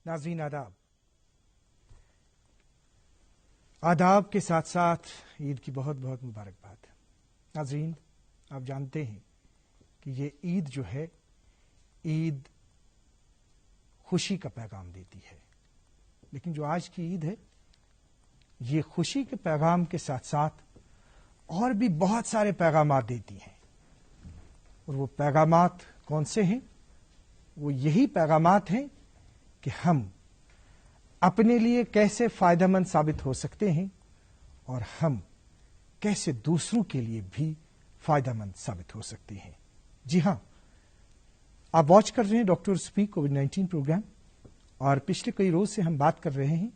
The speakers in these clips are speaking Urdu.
ناظرین آداب کے ساتھ ساتھ عید کی بہت بہت مبارکباد. ناظرین آپ جانتے ہیں کہ یہ عید جو ہے عید خوشی کا پیغام دیتی ہے، لیکن جو آج کی عید ہے یہ خوشی کے پیغام کے ساتھ ساتھ اور بھی بہت سارے پیغامات دیتی ہیں. اور وہ پیغامات کون سے ہیں؟ وہ یہی پیغامات ہیں کہ ہم اپنے لیے کیسے فائدہ مند ثابت ہو سکتے ہیں اور ہم کیسے دوسروں کے لیے بھی فائدہ مند ثابت ہو سکتے ہیں. جی ہاں، آپ واچ کر رہے ہیں ڈاکٹر سپیک کووڈ-19 پروگرام، اور پچھلے کئی روز سے ہم بات کر رہے ہیں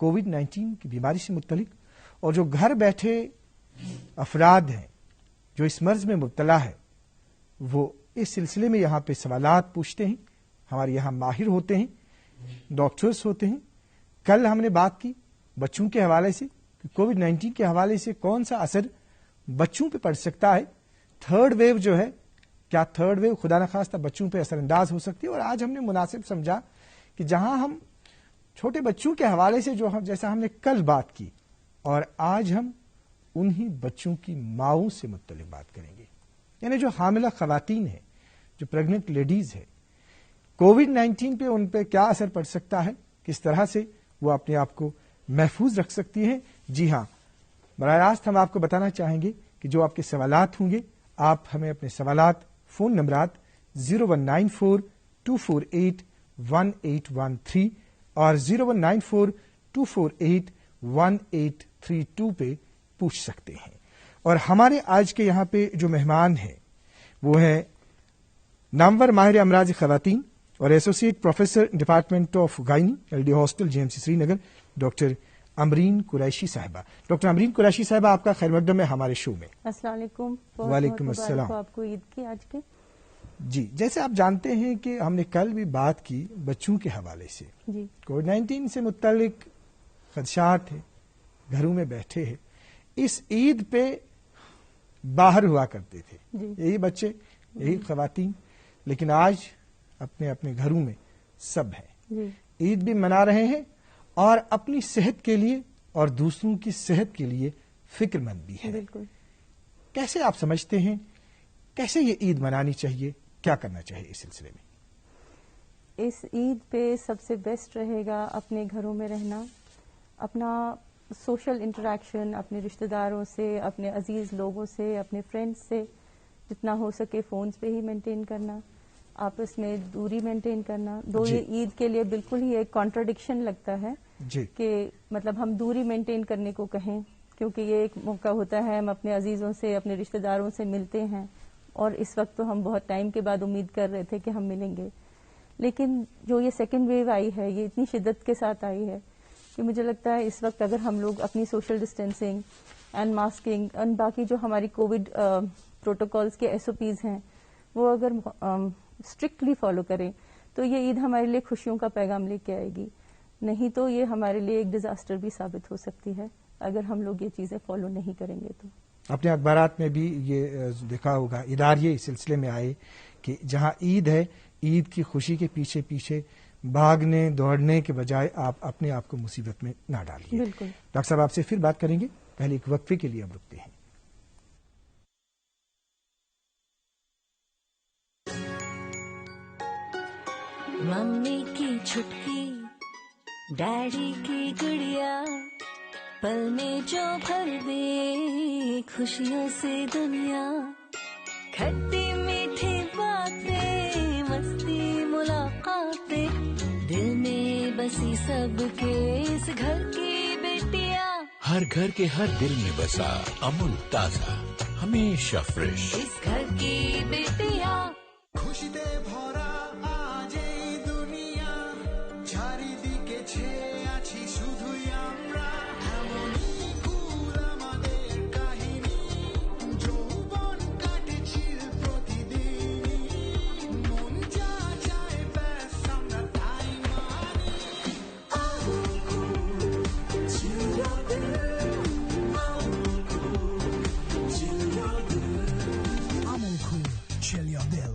کووڈ-19 کی بیماری سے متعلق، اور جو گھر بیٹھے افراد ہیں جو اس مرض میں مبتلا ہے وہ اس سلسلے میں یہاں پہ سوالات پوچھتے ہیں. ہمارے یہاں ماہر ہوتے ہیں، ڈاکٹرز ہوتے ہیں. کل ہم نے بات کی بچوں کے حوالے سے کہ کووڈ-19 کے حوالے سے کون سا اثر بچوں پہ پڑ سکتا ہے. تھرڈ ویو جو ہے، کیا تھرڈ ویو خدا نخواستہ بچوں پہ اثر انداز ہو سکتی ہے. اور آج ہم نے مناسب سمجھا کہ جہاں ہم چھوٹے بچوں کے حوالے سے جیسا ہم نے کل بات کی، اور آج ہم انہی بچوں کی ماؤں سے متعلق بات کریں گے. یعنی جو حاملہ خواتین ہیں، جو پریگننٹ لیڈیز ہیں، کووڈ-19 پہ ان پہ کیا اثر پڑ سکتا ہے، کس طرح سے وہ اپنے آپ کو محفوظ رکھ سکتی ہیں. جی ہاں، براہ راست ہم آپ کو بتانا چاہیں گے کہ جو آپ کے سوالات ہوں گے آپ ہمیں اپنے سوالات فون نمبرات 0194-248-1813 اور 0194-248-1832 پہ پوچھ سکتے ہیں. اور ہمارے آج کے یہاں پہ جو مہمان ہیں وہ ہے نامور ماہر امراض خواتین اور associate professor department of gynae LD hospital GMC Srinagar, doctor Amreen Qureshi صاحبہ. ڈاکٹر امرین قریشی صاحبہ، آپ کا خیر مقدم ہے ہمارے شو میں. السلام علیکم. وعلیکم السلام. آپ کو عید کی آج کی. جی، جیسے آپ جانتے ہیں کہ ہم نے کل بھی بات کی بچوں کے حوالے سے. جی، کووڈ-19 سے متعلق خدشات ہیں، گھروں میں بیٹھے ہیں. اس عید پہ باہر ہوا کرتے تھے جی، یہی بچے، یہی خواتین، لیکن آج اپنے اپنے گھروں میں سب ہیں. جی، عید بھی منا رہے ہیں اور اپنی صحت کے لیے اور دوسروں کی صحت کے لیے فکر مند بھی ہے. بالکل. کیسے آپ سمجھتے ہیں کیسے یہ عید منانی چاہیے، کیا کرنا چاہیے اس سلسلے میں؟ اس عید پہ سب سے بیسٹ رہے گا اپنے گھروں میں رہنا، اپنا سوشل انٹریکشن اپنے رشتہ داروں سے، اپنے عزیز لوگوں سے، اپنے فرینڈز سے جتنا ہو سکے فونز پہ ہی مینٹین کرنا، آپس میں دوری مینٹین کرنا. جی. یہ عید کے لیے بالکل ہی ایک کانٹرڈکشن لگتا ہے جی، کہ مطلب ہم دوری مینٹین کرنے کو کہیں، کیونکہ یہ ایک موقع ہوتا ہے ہم اپنے عزیزوں سے، اپنے رشتہ داروں سے ملتے ہیں، اور اس وقت تو ہم بہت ٹائم کے بعد امید کر رہے تھے کہ ہم ملیں گے. لیکن جو یہ سیکنڈ ویو آئی ہے یہ اتنی شدت کے ساتھ آئی ہے کہ مجھے لگتا ہے اس وقت اگر ہم لوگ اپنی social distancing and masking and باقی جو ہماری کووڈ پروٹوکالز کے SOPs ہیں وہ اگر اسٹرکٹلی فالو کریں تو یہ عید ہمارے لیے خوشیوں کا پیغام لے کے آئے گی. نہیں تو یہ ہمارے لیے ایک ڈیزاسٹر بھی ثابت ہو سکتی ہے اگر ہم لوگ یہ چیزیں فالو نہیں کریں گے. تو اپنے اخبارات میں بھی یہ دیکھا ہوگا، اداریے اس سلسلے میں آئے کہ جہاں عید ہے، عید کی خوشی کے پیچھے پیچھے بھاگنے دوڑنے کے بجائے آپ اپنے آپ کو مصیبت میں نہ ڈالیے. بالکل. ڈاکٹر صاحب آپ سے پھر بات کریں گے، پہلے ایک وقفے کے لیے اب رکتے ہیں. ممی کی چھٹکی، ڈیڈی کی گڑیا، پل میں جو بھر دے خوشیوں سے دنیا، کھٹی میٹھی باتیں، مستی ملاقاتیں، دل میں بسی سب کے اس گھر کی بیٹیاں، ہر گھر کے ہر دل میں بسا امول تازہ ہمیشہ فریش، اس گھر کی بیٹیاں. খুশিতে ভরা আজ এই দুনিয়া, চারিদিকে ছেয়ে আছি শুধুই আমরা, এমনই কুল আমাদের কাহিনী, যৌবন কাটে চির প্রতিদিন, মন যা চায় ব্যাস আমরা তাই মানি. আমুল কুল চিরদিন, আমুল কুল চিরদিন, আমুল কুল chill your dill.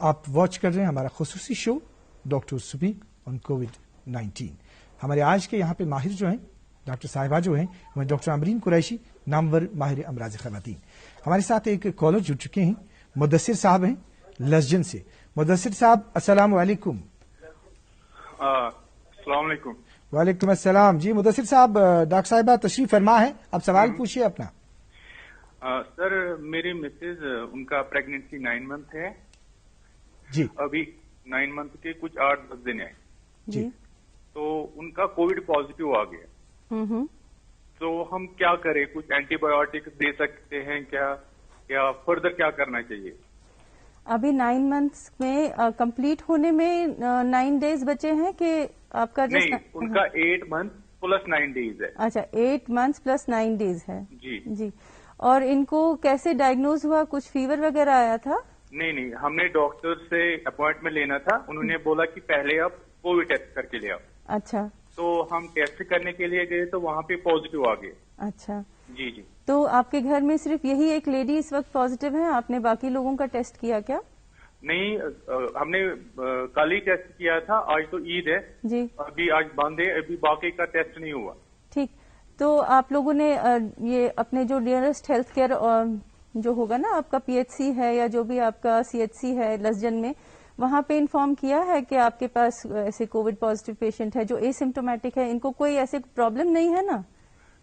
آپ واچ کر رہے ہیں ہمارا خصوصی شو ڈاکٹر سپیک آن کووڈ-19۔ ہمارے آج کے یہاں پہ ماہر جو ہیں ڈاکٹر صاحبہ جو ہیں وہ ڈاکٹر امرین قریشی، نامور ماہر امراض خواتین۔ ہمارے ساتھ ایک کالر جڑ چکے ہیں، مدثر صاحب ہیں لسجن سے۔ مدثر صاحب السلام علیکم۔ السلام علیکم۔ وعلیکم السلام۔ جی مدثر صاحب، ڈاکٹر صاحبہ تشریف فرما ہے، اب سوال پوچھیے اپنا۔ سر میری مسز ان کا پریگنینسی 9 منتھ ہے، جی ابھی 9 منتھ کے کچھ 8-10 دن ہیں، جی تو ان کا کووڈ پازیٹیو آ گیا، تو ہم کیا کریں؟ کچھ اینٹی بایوٹکس دے سکتے ہیں کیا فردر کیا کرنا چاہیے؟ ابھی 9 منتھس میں کمپلیٹ ہونے میں 9 ڈیز بچے ہیں کہ آپ کا نہیں، ان کا 8 منتھ پلس 9 ڈیز ہے۔ اچھا 8 منتھس پلس 9 ڈیز ہے جی جی۔ اور ان کو کیسے ڈائگنوز ہوا؟ کچھ فیور وغیرہ آیا تھا؟ نہیں، ہم نے ڈاکٹر سے اپوائنٹمنٹ لینا تھا، انہوں نے بولا کہ پہلے آپ کووڈ ٹیسٹ کر کے لے آؤ، اچھا تو ہم ٹیسٹ کرنے کے لیے گئے تو وہاں پہ پازیٹیو آ گئے۔ اچھا، جی جی۔ تو آپ کے گھر میں صرف یہی ایک لیڈی اس وقت پازیٹیو ہے؟ آپ نے باقی لوگوں کا ٹیسٹ کیا کیا؟ نہیں، ہم نے کل ہی ٹیسٹ کیا تھا، آج تو عید ہے، جی ابھی آج بند ہے، ابھی باقی کا ٹیسٹ نہیں ہوا۔ ٹھیک، تو آپ لوگوں نے یہ اپنے جو نیئرسٹ ہیلتھ کیئر جو ہوگا نا، آپ کا پی ایچ سی ہے یا جو بھی آپ کا سی ایچ سی ہے لسجن میں، وہاں پہ انفارم کیا ہے کہ آپ کے پاس ایسے کووڈ پازیٹیو پیشنٹ ہے جو اے سمٹومیٹک ہے؟ ان کو کوئی ایسے پرابلم نہیں ہے نا؟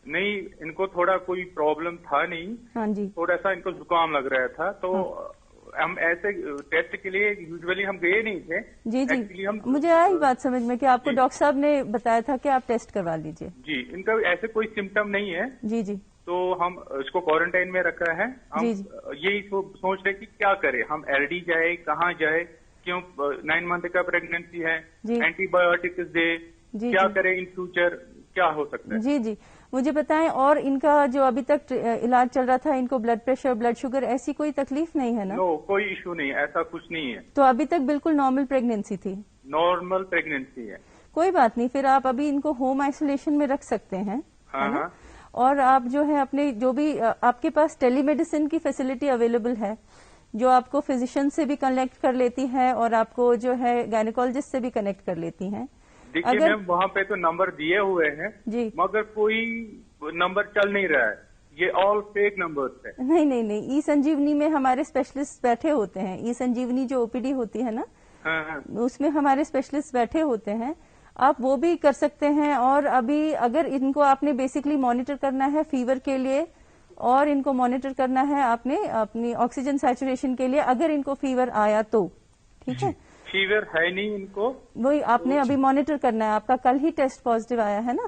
نہیں، ان کو تھوڑا کوئی پرابلم تھا نہیں، ہاں جی تھوڑا سا ان کو زکام لگ رہا تھا، تو ہم ایسے ٹیسٹ کے لیے یوزلی ہم گئے نہیں تھے۔ جی جی، Actually ہم مجھے آئی بات سمجھ میں کہ آپ کو ڈاکٹر صاحب نے بتایا تھا کہ آپ ٹیسٹ کروا لیجئے۔ جی، ان کا ایسے کوئی سمٹم نہیں ہے، جی جی تو ہم اس کو کوارنٹائن میں رکھا ہے۔ ہم جی جی یہی سوچ رہے کہ کیا کریں، ہم ایل ڈی جائے، کہاں جائے، کیوں 9 منتھ کا پریگنینسی ہے، جی اینٹی بایوٹکس دے، جی کیا جی کریں ان فیوچر، کیا ہو سکتا ہے؟ جی جی، مجھے بتائیں، اور ان کا جو ابھی تک علاج چل رہا تھا، ان کو بلڈ پریشر، بلڈ شوگر ایسی کوئی تکلیف نہیں ہے نا؟ نو، کوئی ایشو نہیں، ایسا کچھ نہیں ہے، تو ابھی تک بالکل نارمل پریگنینسی تھی؟ نارمل پریگنینسی ہے۔ کوئی بات نہیں، پھر آپ ابھی ان کو ہوم آئسولیشن میں رکھ سکتے ہیں، ہاں ہے نا؟ ہاں، اور آپ جو ہے اپنے جو بھی آپ کے پاس ٹیلی میڈیسن کی فیسلٹی اویلیبل ہے، جو آپ کو فزیشین سے بھی کنیکٹ کر لیتی ہے اور آپ کو جو ہے گائنیکولوجسٹ سے بھی کنیکٹ کر لیتی ہیں۔ دیکھیے میم، وہاں پہ تو نمبر دیے ہوئے ہیں، جی مگر کوئی نمبر چل نہیں رہا ہے، یہ آل فیک نمبر ہے۔ نہیں، ای سنجیونی میں ہمارے اسپیشلسٹ بیٹھے ہوتے ہیں، ای سنجیونی جو او پی ڈی ہوتی ہے نا، ہاں ہاں، اس میں ہمارے اسپیشلسٹ بیٹھے ہوتے ہیں، آپ وہ بھی کر سکتے ہیں۔ اور ابھی اگر ان کو آپ نے بیسکلی مانیٹر کرنا ہے فیور کے لیے، اور ان کو مانیٹر کرنا ہے آپ نے اپنی آکسیجن سیچوریشن کے لیے، اگر ان کو فیور آیا تو ٹھیک ہے، فیور ہے نہیں ان کو، وہی آپ نے ابھی مانیٹر کرنا ہے۔ آپ کا کل ہی ٹیسٹ پازیٹیو آیا ہے نا،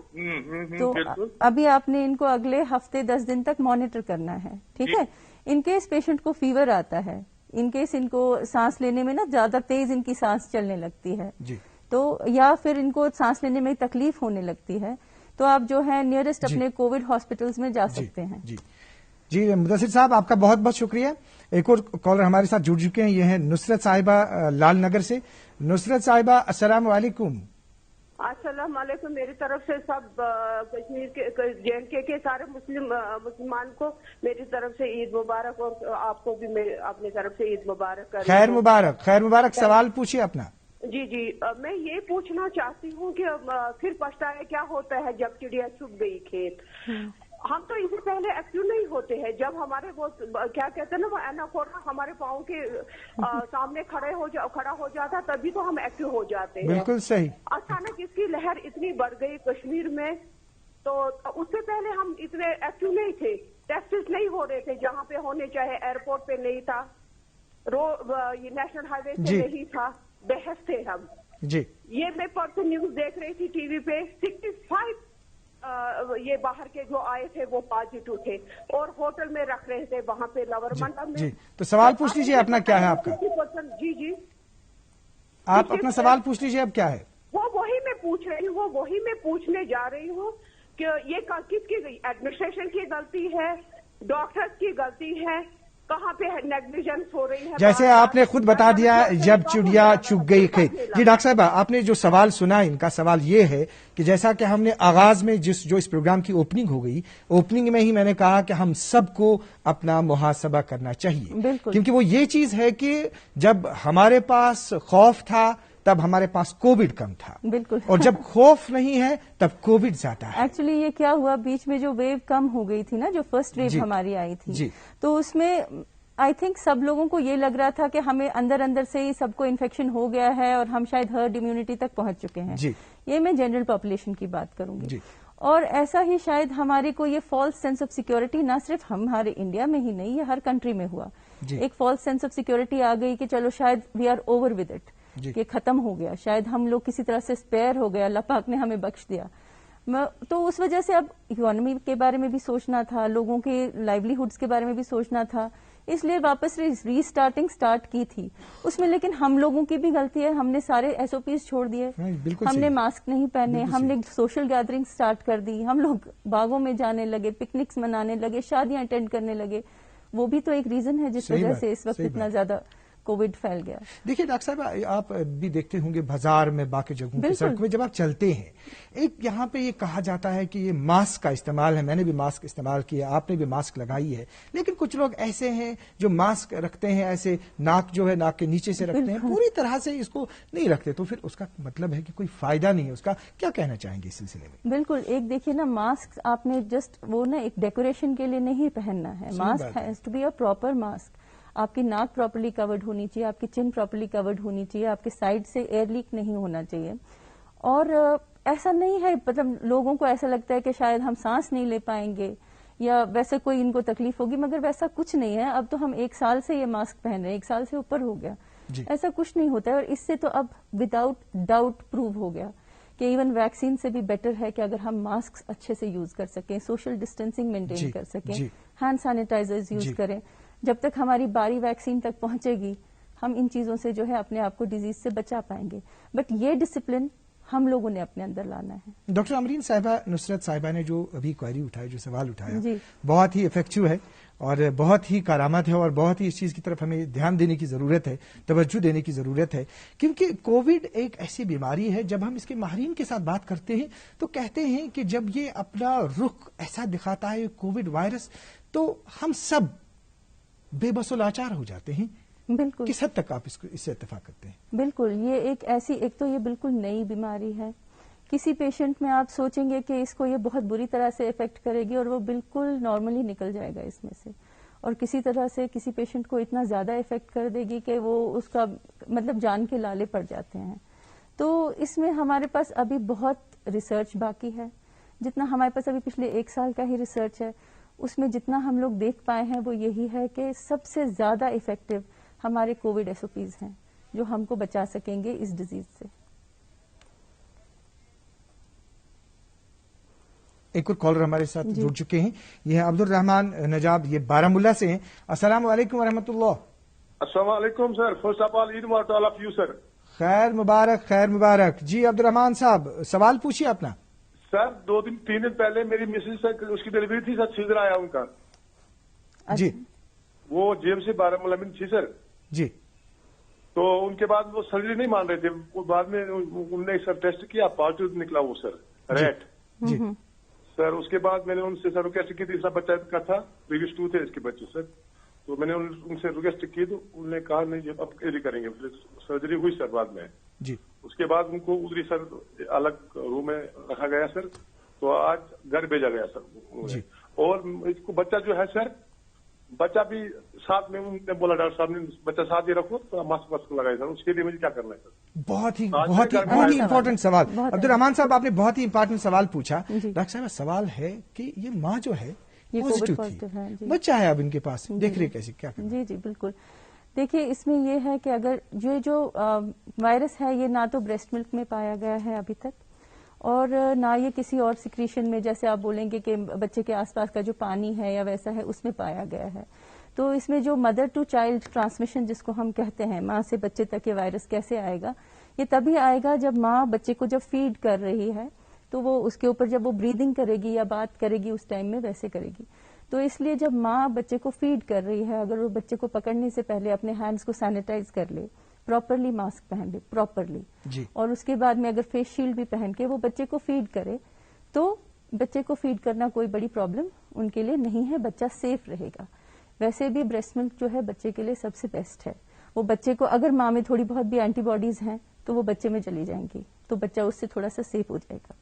تو بالکل، ابھی آپ نے ان کو اگلے ہفتے 10 دن تک مانیٹر کرنا ہے، ٹھیک ہے۔ ان کیس پیشنٹ کو فیور آتا ہے، ان کیس ان کو سانس لینے میں نا زیادہ تیز ان کی سانس چلنے لگتی ہے، جی تو یا پھر ان کو سانس لینے میں تکلیف ہونے لگتی ہے، تو آپ جو ہے نیئرسٹ اپنے کووڈ ہاسپٹلس میں جا سکتے ہیں۔ جی جی، مدثر صاحب آپ کا بہت بہت شکریہ۔ ایک اور کالر ہمارے ساتھ جڑ چکے ہیں، یہ ہیں نصرت صاحبہ لال نگر سے۔ نصرت صاحبہ السلام علیکم۔ السلام علیکم، میری طرف سے سب کشمیر کے جے کے سارے مسلمان کو میری طرف سے عید مبارک، اور آپ کو بھی اپنی طرف سے عید مبارک۔ خیر مبارک، خیر مبارک۔ سوال پوچھیے اپنا۔ جی، میں یہ پوچھنا چاہتی ہوں کہ پھر پچھتایا کیا ہوتا ہے جب چڑیا چھپ گئی کھیت؟ ہم تو اس سے پہلے ایکٹیو نہیں ہوتے ہیں، جب ہمارے وہ کیا کہتے ہیں نا، وہ ایناکونا ہمارے پاؤں کے سامنے کھڑا ہو جاتا، تبھی تو ہم ایکٹیو ہو جاتے ہیں۔ بالکل صحیح۔ اچانک اس کی لہر اتنی بڑھ گئی کشمیر میں، تو اس سے پہلے ہم اتنے ایکٹیو نہیں تھے، ٹیسٹ نہیں ہو رہے تھے جہاں پہ ہونے چاہے، ایئرپورٹ پہ نہیں تھا، نیشنل ہائی وے پہ نہیں تھا، بحث تھے ہم۔ جی، یہ میں پرسوں نیوز دیکھ رہی تھی ٹی وی پہ، 65 یہ باہر کے جو آئے تھے وہ پازیٹو تھے، اور ہوٹل میں رکھ رہے تھے وہاں پہ لور منڈا میں۔ جی، تو سوال پوچھ لیجیے اپنا، کیا ہے آپ کا؟ جی، آپ اپنا سوال پوچھ لیجیے، اب کیا ہے؟ وہی میں پوچھ رہی ہوں، وہی میں پوچھنے جا رہی ہوں کہ یہ کس کی ایڈمنسٹریشن کی غلطی ہے، ڈاکٹرز کی غلطی ہے، کہاں پہ نیگلیجنس ہو رہی ہے. جیسے آپ نے خود بتا دیا جب چڑیا چگ گئی کھیت. جی ڈاکٹر صاحبہ آپ نے جو سوال سنا ان کا سوال یہ ہے کہ جیسا کہ ہم نے آغاز میں جو اس پروگرام کی اوپننگ ہو گئی، اوپننگ میں ہی میں نے کہا کہ ہم سب کو اپنا محاسبہ کرنا چاہیے، کیونکہ وہ یہ چیز ہے کہ جب ہمارے پاس خوف تھا تب ہمارے پاس کووڈ کم تھا، بالکل، اور جب خوف نہیں ہے تب کووڈ زیادہ ہے. ایکچولی یہ کیا ہوا، بیچ میں جو ویو کم ہو گئی تھی نا، جو فرسٹ ویو ہماری آئی تھی، تو اس میں آئی تھنک سب لوگوں کو یہ لگ رہا تھا کہ ہمیں اندر سے ہی سب کو انفیکشن ہو گیا ہے اور ہم شاید ہرڈ امیونٹی تک پہنچ چکے ہیں. یہ میں جنرل پاپولیشن کی بات کروں گی. اور ایسا ہی شاید ہمارے کو یہ فالس سینس آف سیکورٹی نہ صرف ہمارے انڈیا میں ہی نہیں، یہ ہر کنٹری میں ہوا. ایک فالس سینس آف سیکورٹی آ گئی کہ چلو شاید we are over with it, کہ ختم ہو گیا، شاید ہم لوگ کسی طرح سے اسپیئر ہو گیا، اللہ پاک نے ہمیں بخش دیا. تو اس وجہ سے اب اکانومی کے بارے میں بھی سوچنا تھا، لوگوں کے لائیولی ہوڈس کے بارے میں بھی سوچنا تھا، اس لیے واپس ری اسٹارٹنگ اسٹارٹ کی تھی اس میں. لیکن ہم لوگوں کی بھی غلطی ہے، ہم نے سارے ایس او پیز چھوڑ دیے، ہم نے ماسک نہیں پہنے، ہم نے سوشل گیدرنگ اسٹارٹ کر دی، ہم لوگ باغوں میں جانے لگے، پکنکس منانے لگے، شادیاں اٹینڈ کرنے لگے. وہ بھی تو ایک ریزن ہے جس وجہ سے اس وقت اتنا زیادہ کووڈ پھیل گیا. دیکھیے ڈاکٹر صاحب آپ بھی دیکھتے ہوں گے بازار میں، باقی جگہوں پہ، سڑک میں جب آپ چلتے ہیں، ایک یہاں پہ یہ کہا جاتا ہے کہ یہ ماسک کا استعمال ہے. میں نے بھی ماسک استعمال کیا، آپ نے بھی ماسک لگائی ہے، لیکن کچھ لوگ ایسے ہیں جو ماسک رکھتے ہیں ایسے ناک جو ہے ناک کے نیچے سے رکھتے ہیں، پوری طرح سے اس کو نہیں رکھتے، تو پھر اس کا مطلب ہے کہ کوئی فائدہ نہیں ہے اس کا. کیا کہنا چاہیں گے اس سلسلے میں؟ بالکل، ایک دیکھیے نا، ماسک آپ نے جسٹ وہ نا ایک ڈیکوریشن کے لیے نہیں پہننا ہے. Mask has to be a proper mask. آپ کی ناک پراپرلی کورڈ ہونی چاہیے، آپ کی چن پراپرلی کورڈ ہونی چاہیے، آپ کے سائڈ سے ایئر لیک نہیں ہونا چاہیے. اور ایسا نہیں ہے، مطلب لوگوں کو ایسا لگتا ہے کہ شاید ہم سانس نہیں لے پائیں گے یا ویسے کوئی ان کو تکلیف ہوگی، مگر ویسا کچھ نہیں ہے. اب تو ہم 1 سال سے یہ ماسک پہن رہے ہیں، 1 سال سے اوپر ہو گیا. ایسا کچھ نہیں ہوتا ہے. اور اس سے تو اب وداؤٹ ڈاؤٹ پروو ہو گیا کہ ایون ویکسین سے بھی بیٹر ہے کہ اگر ہم ماسک اچھے سے یوز کر سکیں، سوشل ڈسٹینسنگ مینٹین کر سکیں، ہینڈ سینیٹائزرز یوز کریں. جب تک ہماری باری ویکسین تک پہنچے گی ہم ان چیزوں سے جو ہے اپنے آپ کو ڈیزیز سے بچا پائیں گے. بٹ یہ ڈسپلن ہم لوگوں نے اپنے اندر لانا ہے. ڈاکٹر امرین صاحبہ، نصرت صاحبہ نے جو ابھی کوئری اٹھایا، جو سوال اٹھایا، بہت ہی افیکٹو ہے اور بہت ہی کارآمد ہے، اور بہت ہی اس چیز کی طرف ہمیں دھیان دینے کی ضرورت ہے، توجہ دینے کی ضرورت ہے، کیونکہ کووڈ ایک ایسی بیماری ہے. جب ہم اس کے ماہرین کے ساتھ بات کرتے ہیں تو کہتے ہیں کہ جب یہ اپنا رخ ایسا دکھاتا ہے کووڈ وائرس، تو ہم سب بے بس و لاچار ہو جاتے ہیں. بالکل. کس حد تک آپ اس سے اتفاق کرتے ہیں؟ بالکل، یہ ایک تو یہ بالکل نئی بیماری ہے. کسی پیشنٹ میں آپ سوچیں گے کہ اس کو یہ بہت بری طرح سے افیکٹ کرے گی اور وہ بالکل نارملی نکل جائے گا اس میں سے. اور کسی طرح سے کسی پیشنٹ کو اتنا زیادہ افیکٹ کر دے گی کہ وہ اس کا مطلب جان کے لالے پڑ جاتے ہیں. تو اس میں ہمارے پاس ابھی بہت ریسرچ باقی ہے. جتنا ہمارے پاس ابھی پچھلے 1 سال کا ہی ریسرچ ہے، اس میں جتنا ہم لوگ دیکھ پائے ہیں وہ یہی ہے کہ سب سے زیادہ افیکٹو ہمارے کووڈ ایس او پیز ہیں جو ہم کو بچا سکیں گے اس ڈیزیز سے. ایک اور کالر ہمارے ساتھ جڑ چکے ہیں، یہ ہے عبد الرحمان نجاب، یہ بارہ مولہ سے ہیں. السلام علیکم ورحمۃ اللہ. السلام علیکم sir. First of all Eid مبارک to all of you sir. خیر مبارک، خیر مبارک. جی عبد الرحمان صاحب، سوال پوچھیے اپنا. سر 3 دن پہلے میری مسز سے اس کی ڈلیوری تھی سر، سیزر آیا ان کا. جی. وہ جیم سے 12 ملازم تھی سر. جی. تو ان کے بعد وہ سرجری نہیں مان رہے تھے. بعد میں انہوں نے سر ٹیسٹ کیا، پازیٹو نکلا وہ سر ریٹ. جی سر اس کے بعد میں نے ان سے سر ریکویسٹ کی تھی، سب بچہ کا تھا، پریویس 2 تھے اس کے بچے سر. تو میں نے ان سے ریکویسٹ کی تو انہوں نے کہا نہیں اب کیری کریں گے. سرجری ہوئی سر بعد میں. جی. اس کے بعد ان کو ادھری سر الگ روم میں رکھا گیا سر. تو آج گھر بھیجا گیا سر. جی. اور اس کو بچہ جو ہے سر، بچہ بھی ساتھ میں انہوں نے بولا ڈاکٹر صاحب نے بچہ ساتھ ہی رکھو تو ماسک واسک لگائے سر. اس کے لیے مجھے کیا کرنا ہے سر؟ بہت ہی امپورٹنٹ سوال عبد الرحمان صاحب، آپ نے بہت ہی امپورٹنٹ سوال پوچھا. ڈاکٹر صاحب سوال ہے کہ یہ ماں جو ہے پازیٹو تھی، بچہ ہے اب ان کے پاس، دیکھ رہے کیسے کیا کرنا؟ جی بالکل. دیکھیے اس میں یہ ہے کہ اگر جو وائرس ہے یہ نہ تو بریسٹ ملک میں پایا گیا ہے ابھی تک، اور نہ یہ کسی اور سیکریشن میں، جیسے آپ بولیں گے کہ بچے کے آس پاس کا جو پانی ہے یا ویسا ہے اس میں پایا گیا ہے. تو اس میں جو مدر ٹو چائلڈ ٹرانسمیشن جس کو ہم کہتے ہیں، ماں سے بچے تک یہ وائرس کیسے آئے گا، یہ تبھی آئے گا جب ماں بچے کو جب فیڈ کر رہی ہے تو وہ اس کے اوپر جب وہ بریدنگ کرے گی یا بات کرے گی اس ٹائم میں ویسے کرے گی. تو اس لیے جب ماں بچے کو فیڈ کر رہی ہے، اگر وہ بچے کو پکڑنے سے پہلے اپنے ہینڈز کو سینیٹائز کر لے، پراپرلی ماسک پہن لے پراپرلی، اور اس کے بعد میں اگر فیس شیلڈ بھی پہن کے وہ بچے کو فیڈ کرے، تو بچے کو فیڈ کرنا کوئی بڑی پرابلم ان کے لیے نہیں ہے، بچہ سیف رہے گا. ویسے بھی بریسٹ ملک جو ہے بچے کے لیے سب سے بیسٹ ہے. وہ بچے کو اگر ماں میں تھوڑی بہت بھی اینٹی باڈیز ہیں تو وہ بچے میں چلی جائیں گی، تو بچہ اس سے تھوڑا سا سیف ہو جائے گا.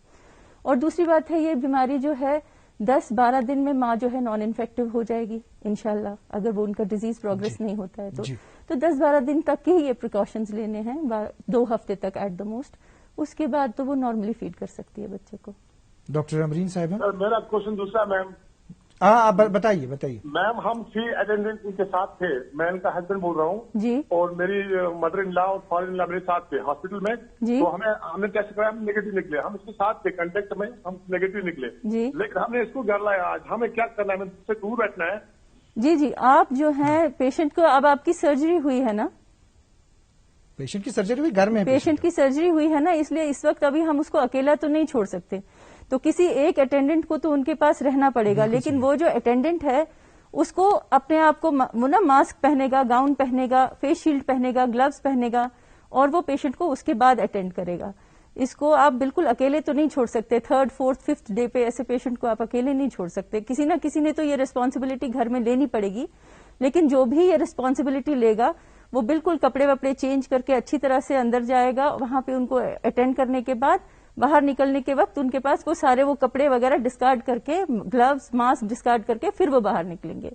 اور دوسری بات ہے، یہ بیماری جو ہے 10-12 دن میں ماں جو ہے نان انفیکٹو ہو جائے گی انشاءاللہ، اگر وہ ان کا ڈیزیز پروگرس نہیں ہوتا ہے تو 10-12 دن تک ہی یہ پریکاشنز لینے ہیں، 2 ہفتے تک ایٹ دا موسٹ. اس کے بعد تو وہ نارملی فیڈ کر سکتی ہے بچے کو. ڈاکٹر امرین صاحبہ، میرا کوشچن دوسرا میم. آپ بتائیے. میم ہم 3 اٹینڈنٹ ان کے ساتھ تھے، میں ان کا ہسبینڈ بول رہا ہوں جی، اور میری مدر ان لا اور فادر ان لا میرے ساتھ تھے ہاسپٹل میں. تو ہم نے ٹیسٹ کرایا، ہم نیگیٹو نکلے. ہم اس کے ساتھ تھے کنٹیکٹ میں، ہم نیگیٹو نکلے. لیکن ہم نے اس کو گھر لایا. آج ہمیں کیا کرنا ہے؟ ہمیں سے دور بیٹھنا ہے. جی آپ جو ہے پیشنٹ کو، اب آپ کی سرجری ہوئی ہے نا، پیشنٹ کی سرجری ہوئی گھر میں، پیشنٹ کی سرجری ہوئی ہے نا، اس لیے اس وقت ابھی ہم اس کو اکیلا تو نہیں چھوڑ سکتے. تو کسی ایک اٹینڈنٹ کو تو ان کے پاس رہنا پڑے گا، لیکن وہ جو اٹینڈنٹ ہے اس کو اپنے آپ کو ماسک پہنے گا، گاؤن پہنے گا، فیس شیلڈ پہنے گا، گلوز پہنے گا، اور وہ پیشنٹ کو اس کے بعد اٹینڈ کرے گا. اس کو آپ بالکل اکیلے تو نہیں چھوڑ سکتے. 3rd, 4th, 5th ڈے پہ ایسے پیشنٹ کو آپ اکیلے نہیں چھوڑ سکتے. کسی نہ کسی نے تو یہ ریسپانسبلٹی گھر میں لینی پڑے گی، لیکن جو بھی یہ ریسپانسبلٹی لے گا وہ بالکل کپڑے وپڑے چینج کر کے اچھی طرح سے اندر جائے گا. وہاں پہ ان کو اٹینڈ کرنے کے بعد باہر نکلنے کے وقت ان کے پاس وہ سارے وہ کپڑے وغیرہ ڈسکارڈ کر کے، گلوز ماسک ڈسکارڈ کر کے پھر وہ باہر نکلیں گے.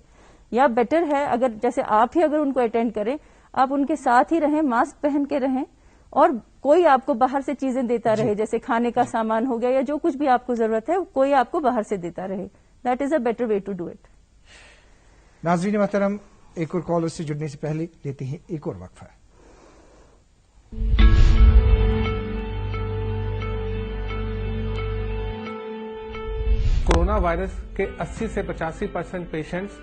یا بیٹر ہے اگر جیسے آپ ہی اگر ان کو اٹینڈ کریں، آپ ان کے ساتھ ہی رہیں، ماسک پہن کے رہیں، اور کوئی آپ کو باہر سے چیزیں دیتا رہے، جیسے کھانے کا سامان ہو گیا یا جو کچھ بھی آپ کو ضرورت ہے، کوئی آپ کو باہر سے دیتا رہے. That is a better way to do it. ناظرین محترم، ایک اور کالر سے جڑنے سے پہلے لیتے ہیں ایک اور وقفہ. کورونا وائرس کے 80 سے 85% پیشنٹس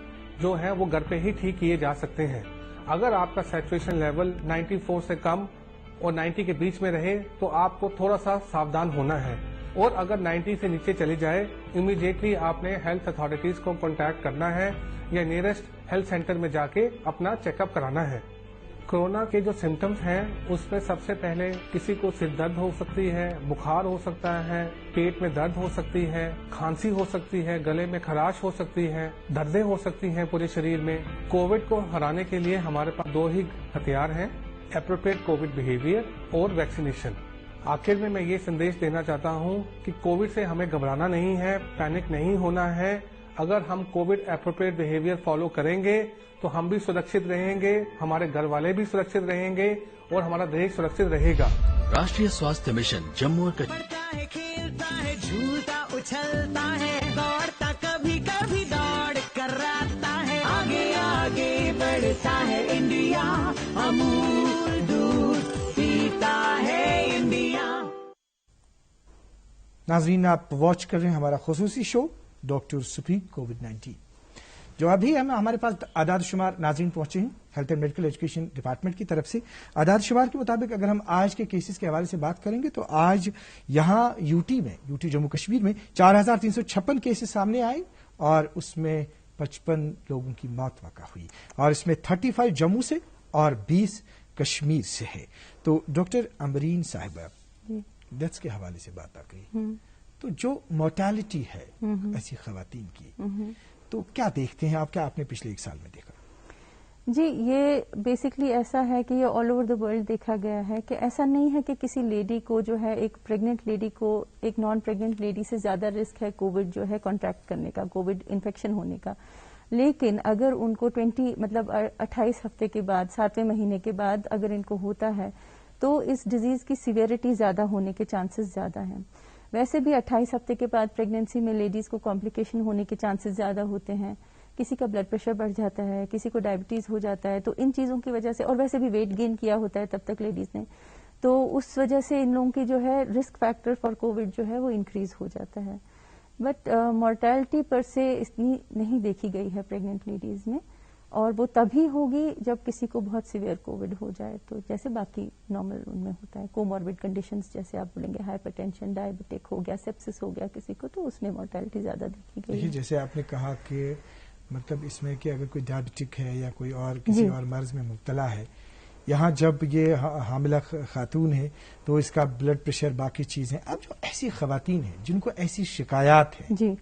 جو ہیں وہ گھر پہ ہی ٹھیک کیے جا سکتے ہیں. اگر آپ کا سیچوریشن لیول 94 سے کم اور 90 کے بیچ میں رہے تو آپ کو تھوڑا سا ساودھان ہونا ہے، اور اگر 90 سے نیچے چلی جائے امیڈیٹلی آپ نے ہیلتھ اتھارٹیز کو کانٹیکٹ کرنا ہے یا نیئرسٹ ہیلتھ سینٹر میں جا کے اپنا چیک اپ کرانا ہے. کورونا کے جو سمٹمز ہیں اس میں سب سے پہلے کسی کو سر درد ہو سکتی ہے، بخار ہو سکتا ہے، پیٹ میں درد ہو سکتی ہے، کھانسی ہو سکتی ہے، گلے میں خراش ہو سکتی ہے، دردیں ہو سکتی ہیں پورے شریر میں. کووڈ کو ہرانے کے لیے ہمارے پاس 2 ہی ہتھیار ہیں، اپروپریٹ کووڈ بیہیویئر اور ویکسینیشن. آخر میں یہ سندیش دینا چاہتا ہوں کہ کووڈ سے ہمیں گھبرانا نہیں ہے، پینک نہیں ہونا ہے. اگر ہم کووڈ اپروپریٹ بیہیویئر فالو کریں گے تو ہم بھی سرکشت رہیں گے، ہمارے گھر والے بھی سرکشت رہیں گے اور ہمارا دیش سرکشت رہے گا. راشٹریہ سواستھ مشن جموں و کشمیر. ہے کھیلتا ہے جھولتا اچھلتا ہے دوڑتا کبھی کبھی دوڑ کر راتا ہے آگے آگے بڑھتا ہے انڈیا امول دودھ پیتا ہے انڈیا. ناظرین آپ واچ کر رہے ہیں ہمارا خصوصی شو ڈاکٹر سپیک کووڈ-19. جو ابھی ہمارے پاس اعداد شمار ناظرین پہنچے ہیں health and medical education department کی طرف سے. اعداد شمار کے مطابق اگر ہم آج کے کیسز کے حوالے سے بات کریں گے تو آج یہاں یوٹی جموں کشمیر میں 4356 کیسز سامنے آئے اور اس میں 55 لوگوں کی موت واقع ہوئی، اور اس میں 35 جموں سے اور 20 کشمیر سے ہے. تو ڈاکٹر امبرین صاحبہ، ڈیتھس کے حوالے سے بات آ گئی، تو جو مورٹیلٹی ہے ایسی خواتین کی، تو کیا دیکھتے ہیں آپ؟ کیا آپ نے پچھلے 1 سال میں دیکھا؟ جی یہ بیسکلی ایسا ہے کہ یہ آل اوور دا ورلڈ دیکھا گیا ہے کہ ایسا نہیں ہے کہ کسی لیڈی کو جو ہے، ایک پریگنٹ لیڈی کو ایک نان پریگنٹ لیڈی سے زیادہ رسک ہے کووڈ جو ہے کانٹریکٹ کرنے کا، کووڈ انفیکشن ہونے کا. لیکن اگر ان کو 28 ہفتے کے بعد، 7ویں مہینے کے بعد اگر ان کو ہوتا ہے تو اس ڈیزیز کی سیویرٹی زیادہ ہونے کے چانسز زیادہ ہیں. ویسے بھی 28 ہفتے کے بعد پریگنینسی میں لیڈیز کو کمپلیکیشن ہونے کے چانسز زیادہ ہوتے ہیں. کسی کا بلڈ پریشر بڑھ جاتا ہے، کسی کو ڈائبٹیز ہو جاتا ہے، تو ان چیزوں کی وجہ سے، اور ویسے بھی ویٹ گین کیا ہوتا ہے تب تک لیڈیز نے، تو اس وجہ سے ان لوگوں کی جو ہے رسک فیکٹر فار کووڈ جو ہے وہ انکریز ہو جاتا ہے. بٹ مورٹیلٹی پر سے اتنی نہیں دیکھی گئی ہے پریگننٹ لیڈیز میں. اور وہ تبھی ہوگی جب کسی کو بہت سیویئر کووڈ ہو جائے. تو جیسے باقی نارمل ان میں ہوتا ہے کوموربڈ کنڈیشنز جیسے آپ بولیں گے ہائپر ٹینشن, ڈائبٹک ہو گیا, سیپسس ہو گیا کسی کو, تو اس میں مورٹیلٹی زیادہ دیکھی گئی. دیکھیے جیسے آپ نے کہا کہ مطلب اس میں کہ اگر کوئی ڈائبٹک ہے یا کوئی اور کسی اور مرض میں مبتلا ہے, یہاں جب یہ حاملہ خاتون ہے تو اس کا بلڈ پریشر باقی چیزیں. اب جو ایسی خواتین ہیں جن کو ایسی شکایات ہیں جی,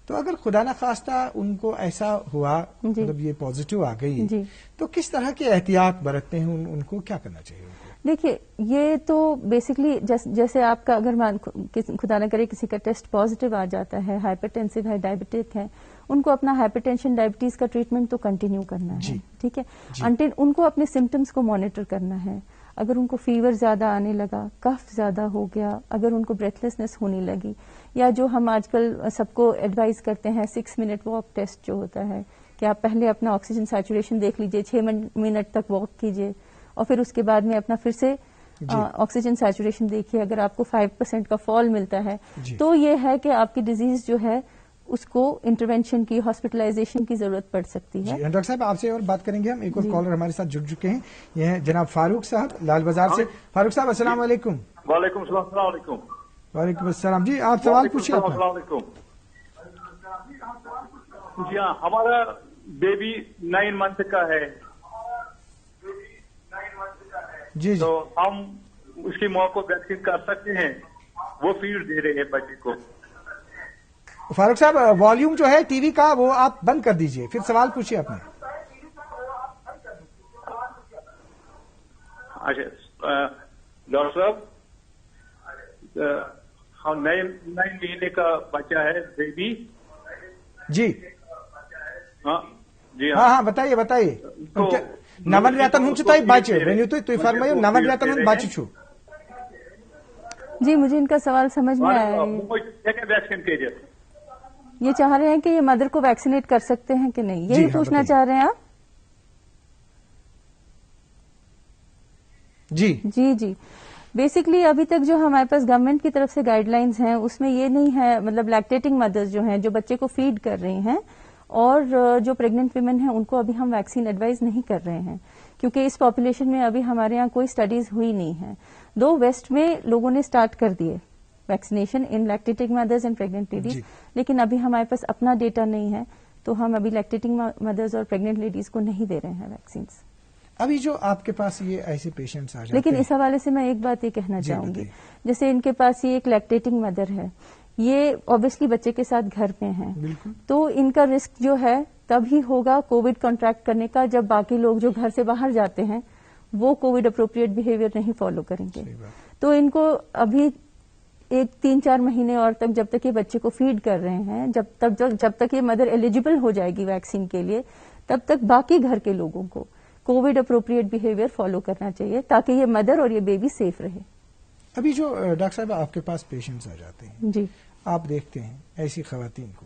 تو اگر خدا نخواستہ ان کو ایسا ہوا مطلب یہ پازیٹو آ گئی تو کس طرح کے احتیاط برتتے ہیں, ان کو کیا کرنا چاہیے؟ دیکھیے یہ تو بیسکلی جیسے آپ کا اگر خدا نہ کرے کسی کا ٹیسٹ پازیٹو آ جاتا ہے, ہائپر ٹینسو ہے, ڈائبٹک ہے, ان کو اپنا ہائپر ٹینشن ڈائبٹیز کا ٹریٹمنٹ تو کنٹینیو کرنا ہے. ٹھیک ہے, انٹل ان کو اپنے سمٹمس کو مانیٹر کرنا ہے. اگر ان کو فیور زیادہ آنے لگا, کف زیادہ ہو گیا, اگر ان کو بریتھ لیسنس ہونے لگی, یا جو ہم آج کل سب کو ایڈوائز کرتے ہیں 6 منٹ واک ٹیسٹ جو ہوتا ہے کہ آپ پہلے اپنا آکسیجن سیچوریشن دیکھ لیجئے, 6 منٹ تک واک کیجئے, اور پھر اس کے بعد میں اپنا پھر سے آکسیجن سیچوریشن دیکھیے. اگر آپ کو 5% کا فال ملتا ہے تو یہ ہے کہ آپ کی ڈیزیز جو ہے اس کو انٹروینشن کی, ہاسپٹلائزیشن کی ضرورت پڑ سکتی ہے. ڈاکٹر صاحب آپ سے اور بات کریں گے ہم. ایک اور کالر ہمارے ساتھ جڑ چکے ہیں, یہ ہیں جناب فاروق صاحب لال بازار سے. فاروق صاحب السلام علیکم. وعلیکم السلام. السلام علیکم. وعلیکم السلام. جی آپ سوال پوچھیے. السلام علیکم. جی ہاں, ہمارا بیبی 9 منتھ کا ہے. جی تو ہم اس کی ماں کو ویکسین کر سکتے ہیں, وہ فیڈ دے رہے ہیں بچے کو. فاروق صاحب والیوم جو ہے ٹی وی کا وہ آپ بند کر دیجئے, پھر سوال پوچھیے اپنے. اچھا ڈاکٹر صاحب, ہم 9 مہینے کا بچہ ہے بیبی. جی جی ہاں بتائیے بتائیے. 9 ریتن ہوں بچہ ورنو تھی فرمائیو 9 ریتن ہوں بچہ چھو. جی مجھے ان کا سوال سمجھ میں آیا. یہ چاہ رہے ہیں کہ یہ مدر کو ویکسینیٹ کر سکتے ہیں کہ نہیں, یہی پوچھنا چاہ رہے ہیں آپ؟ جی بیسکلی ابھی تک جو ہمارے پاس گورنمنٹ کی طرف سے گائیڈ لائنز ہیں اس میں یہ نہیں ہے, مطلب لیکٹیٹنگ مدرز جو ہیں جو بچے کو فیڈ کر رہی ہیں اور جو پریگننٹ ویمن ہیں ان کو ابھی ہم ویکسین ایڈوائز نہیں کر رہے ہیں, کیونکہ اس پاپولیشن میں ابھی ہمارے یہاں کوئی اسٹڈیز ہوئی نہیں ہے. دو ویسٹ میں لوگوں نے اسٹارٹ کر دیے vaccination in lactating mothers and pregnant ladies, لیکن ابھی ہمارے پاس اپنا ڈیٹا نہیں ہے تو ہم ابھی لیکٹیٹنگ مدرز اور پریگننٹ لیڈیز کو نہیں دے رہے ہیں ویکسینس. ابھی جو آپ کے پاس یہ ایسے پیشنٹس آ جاتے ہیں, لیکن اس حوالے سے میں ایک بات یہ کہنا چاہوں گی, جیسے ان کے پاس یہ ایک لیکٹیٹنگ مدر ہے, یہ اوبیسلی بچے کے ساتھ گھر پہ ہیں, تو ان کا رسک جو ہے تب ہی ہوگا کووڈ کانٹریکٹ کرنے کا جب باقی لوگ جو گھر سے باہر جاتے ہیں وہ کووڈ اپروپریٹ بہیویئر نہیں فالو کریں گے. تو ان کو ابھی 3-4 مہینے اور تک جب تک یہ بچے کو فیڈ کر رہے ہیں, جب تک یہ مدر ایلیجیبل ہو جائے گی ویکسین کے لیے, تب تک باقی گھر کے لوگوں کو کووڈ اپروپریٹ بہیویئر فالو کرنا چاہیے تاکہ یہ مدر اور یہ بیبی سیف رہے. ابھی جو ڈاکٹر صاحب آپ کے پاس پیشنٹس آ جاتے ہیں, جی آپ دیکھتے ہیں ایسی خواتین کو,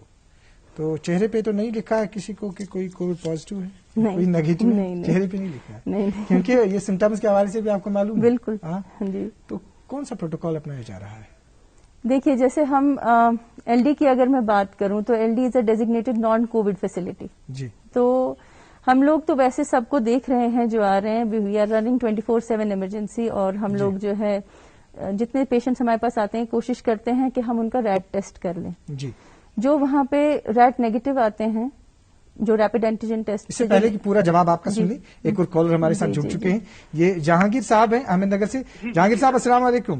تو چہرے پہ تو نہیں لکھا ہے کسی کو کہ کوئی کووڈ پازیٹو ہے, کوئی نیگیٹو ہے, چہرے پہ نہیں لکھا ہے, کیونکہ یہ سمٹمس کے حوالے سے بھی آپ کو معلوم ہے. بالکل. جی تو کون سا پروٹوکال اپنایا جا رہا ہے؟ دیکھیے جیسے ہم ایل ڈی کی اگر میں بات کروں تو L D is a designated non covid facility. جی تو ہم لوگ تو ویسے سب کو دیکھ رہے ہیں جو آ رہے ہیں, وی آر رننگ 24/7 ایمرجنسی, اور ہم لوگ جو ہے جتنے پیشنٹس ہمارے پاس آتے ہیں کوشش کرتے ہیں کہ ہم ان کا ریٹ ٹیسٹ کر لیں. جی جو وہاں پہ ریٹ نیگیٹو آتے ہیں, جو ریپڈ اینٹیجن ٹیسٹ, اس سے پہلے کہ پورا جواب آپ کا سن لیں, ایک اور کالر ہمارے ساتھ جڑ چکے ہیں, یہ جہانگیر صاحب ہیں احمد نگر سے. جہانگیر صاحب السلام علیکم.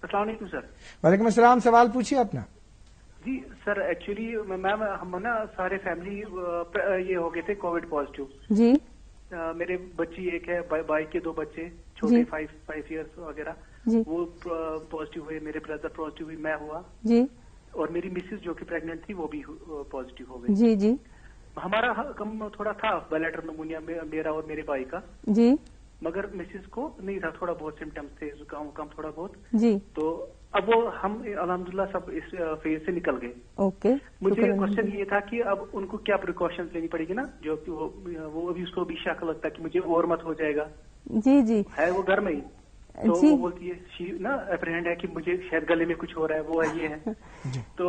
السلام علیکم سر. وعلیکم السلام, سوال پوچھیے اپنا. جی سر, ایکچولی میم ہم نا سارے فیملی یہ ہو گئے تھے کووڈ پازیٹو. جی میرے بچی ایک ہے, بائی کے 2 بچے چھوٹے 5 ایئرس وغیرہ, وہ پازیٹو ہوئے, میرے بردر پازیٹو ہوئی, میں ہوا, جی, اور میری مسز جو کہ پریگننٹ تھی وہ بھی پازیٹو ہو گئی. جی جی. ہمارا کم تھوڑا تھا بلیٹر نمونیا میرا اور میرے بھائی کا. جی. مگر مسز کو نہیں تھا, تھوڑا بہت سمٹمس تھے, زکام تھوڑا بہت. جی. تو اب وہ ہم الحمدللہ سب اس فیز سے نکل گئے. اوکے. مجھے کوشچن یہ تھا کہ اب ان کو کیا پریکاشنز لینی پڑے گی نا, جو وہ ابھی اس کو بھی شک لگتا ہے کہ مجھے اور مت ہو جائے گا. جی جی. ہے وہ گھر میں ہی, تو وہ بولتی ہے نا اپریہینڈ ہے کہ مجھے شاید گلے میں کچھ ہو رہا ہے, وہ ہے یہ ہے. تو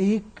1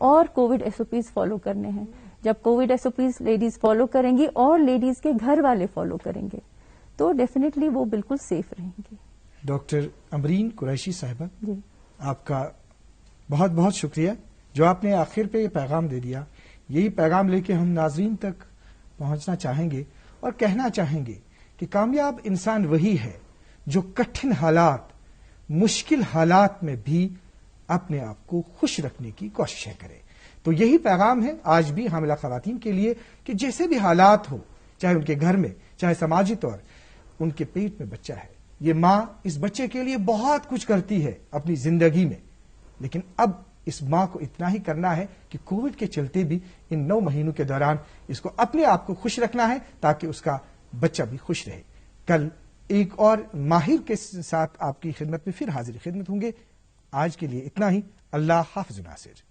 اور کووڈ SOPs فالو کرنے ہیں. جب کووڈ SOPs لیڈیز فالو کریں گی اور لیڈیز کے گھر والے فالو کریں گے تو ڈیفینیٹلی وہ بالکل سیف رہیں گے. ڈاکٹر امرین قریشی صاحبہ، جی آپ کا بہت بہت شکریہ جو آپ نے آخر پہ یہ پیغام دے دیا. یہی پیغام لے کے ہم ناظرین تک پہنچنا چاہیں گے اور کہنا چاہیں گے کہ کامیاب انسان وہی ہے جو کٹھن حالات، مشکل حالات میں بھی اپنے آپ کو خوش رکھنے کی کوششیں کرے. تو یہی پیغام ہے آج بھی حاملہ خواتین کے لیے کہ جیسے بھی حالات ہو، چاہے ان کے گھر میں، چاہے سماجی طور، ان کے پیٹ میں بچہ ہے، یہ ماں اس بچے کے لیے بہت کچھ کرتی ہے اپنی زندگی میں، لیکن اب اس ماں کو اتنا ہی کرنا ہے کہ کووڈ کے چلتے بھی ان 9 مہینوں کے دوران اس کو اپنے آپ کو خوش رکھنا ہے تاکہ اس کا بچہ بھی خوش رہے. کل ایک اور ماہر کے ساتھ آپ کی خدمت میں پھر حاضر خدمت ہوں گے. آج کے لیے اتنا ہی. اللہ حافظ ناصر.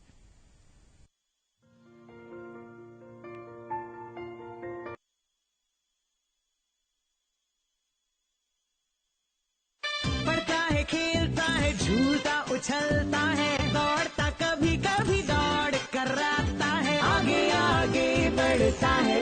پڑھتا ہے، کھیلتا ہے، جھولتا اچھلتا ہے، دوڑتا کبھی کبھی دوڑ کر آتا ہے، آگے آگے بڑھتا ہے.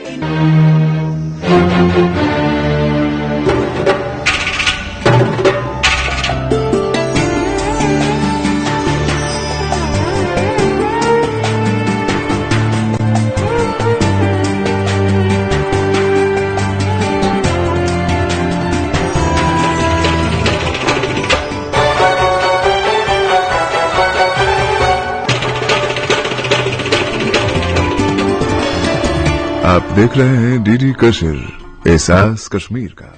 آپ دیکھ رہے ہیں DD کشر، احساس کشمیر کا.